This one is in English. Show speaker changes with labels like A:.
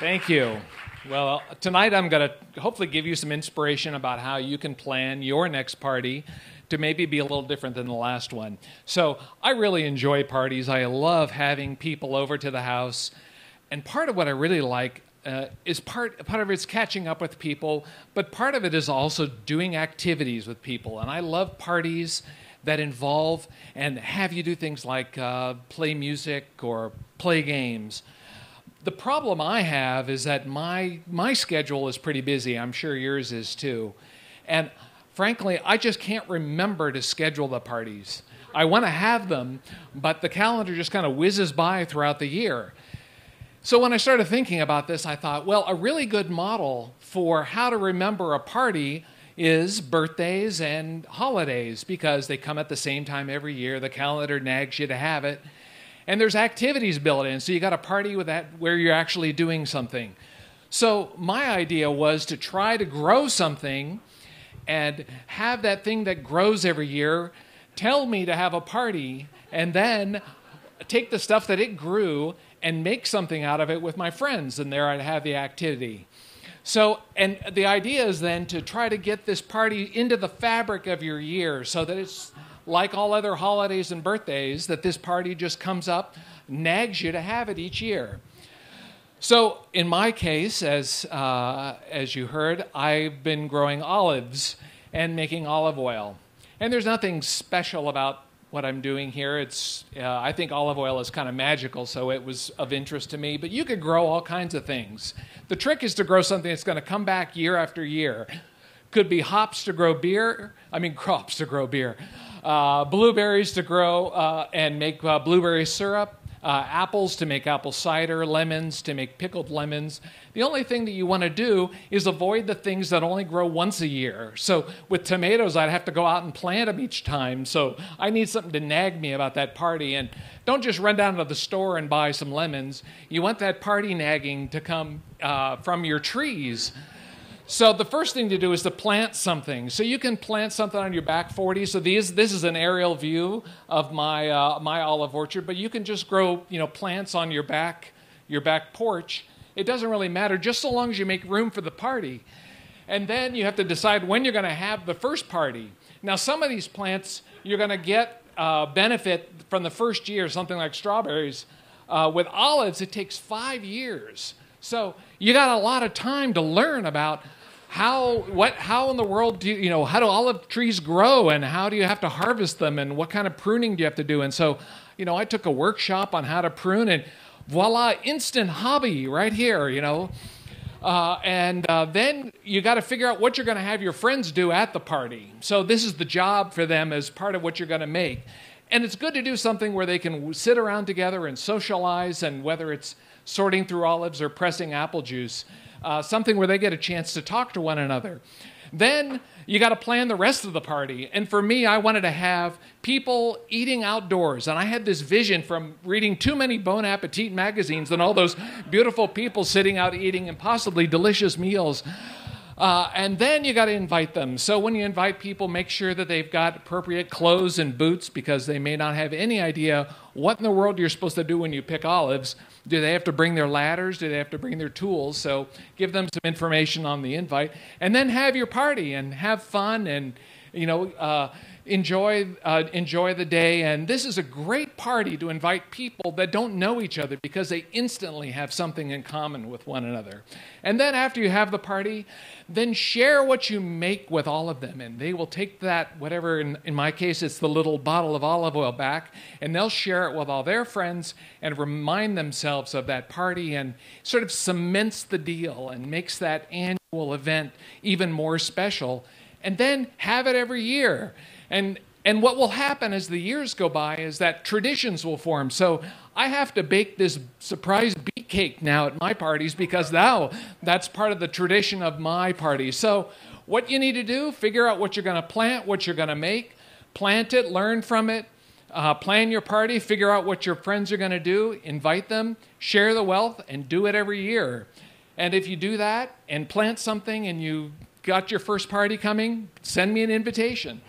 A: Thank you. Well, tonight I'm going to hopefully give you some inspiration about how you can plan your next party to maybe be a little different than the last one. So I really enjoy parties. I love having people over to the house. And part of what I really like is part of it's catching up with people, but part of it is also doing activities with people. And I love parties that involve and have you do things like play music or play games. The problem I have is that my schedule is pretty busy. I'm sure yours is too. And frankly, I just can't remember to schedule the parties. I want to have them, but the calendar just kind of whizzes by throughout the year. So when I started thinking about this, I thought, well, a really good model for how to remember a party is birthdays and holidays, because they come at the same time every year. The calendar nags you to have it. And there's activities built in, so you got a party with that where you're actually doing something. So my idea was to try to grow something and have that thing that grows every year tell me to have a party, and then take the stuff that it grew and make something out of it with my friends, and there I'd have the activity. So, and the idea is then to try to get this party into the fabric of your year so that it's like all other holidays and birthdays, that this party just comes up, nags you to have it each year. So in my case, as you heard, I've been growing olives and making olive oil. And there's nothing special about what I'm doing here. I think olive oil is kind of magical, so it was of interest to me. But you could grow all kinds of things. The trick is to grow something that's going to come back year after year. Could be hops to grow crops to grow beer. Blueberries to grow and make blueberry syrup, apples to make apple cider, lemons to make pickled lemons. The only thing that you want to do is avoid the things that only grow once a year. So with tomatoes, I'd have to go out and plant them each time. So I need something to nag me about that party. And don't just run down to the store and buy some lemons. You want that party nagging to come from your trees. So the first thing to do is to plant something. So you can plant something on your back 40. So this is an aerial view of my olive orchard, but you can just grow plants on your back porch. It doesn't really matter, just so long as you make room for the party. And then you have to decide when you're going to have the first party. Now some of these plants you're going to get benefit from the first year, something like strawberries. With olives, it takes 5 years. So you got a lot of time to learn about how in the world how do olive trees grow, and how do you have to harvest them, and what kind of pruning do you have to do. And so, I took a workshop on how to prune, and voila, instant hobby right here, then you got to figure out what you're going to have your friends do at the party. So this is the job for them as part of what you're going to make. And it's good to do something where they can sit around together and socialize, and whether it's sorting through olives or pressing apple juice, something where they get a chance to talk to one another. Then you got to plan the rest of the party. And for me, I wanted to have people eating outdoors. And I had this vision from reading too many Bon Appetit magazines and all those beautiful people sitting out eating impossibly delicious meals. And then you got to invite them. So when you invite people, make sure that they've got appropriate clothes and boots, because they may not have any idea what in the world you're supposed to do when you pick olives. Do they have to bring their ladders? Do they have to bring their tools? So give them some information on the invite. And then have your party and have fun and, enjoy the day. And this is a great party to invite people that don't know each other, because they instantly have something in common with one another. And then after you have the party, then share what you make with all of them. And they will take that, whatever, in my case, it's the little bottle of olive oil back, and they'll share it with all their friends and remind themselves of that party, and sort of cements the deal and makes that annual event even more special. And then have it every year. And what will happen as the years go by is that traditions will form. So I have to bake this surprise beet cake now at my parties, because now that's part of the tradition of my parties. So what you need to do, figure out what you're going to plant, what you're going to make, plant it, learn from it, plan your party, figure out what your friends are going to do, invite them, share the wealth, and do it every year. And if you do that and plant something and you got your first party coming, send me an invitation.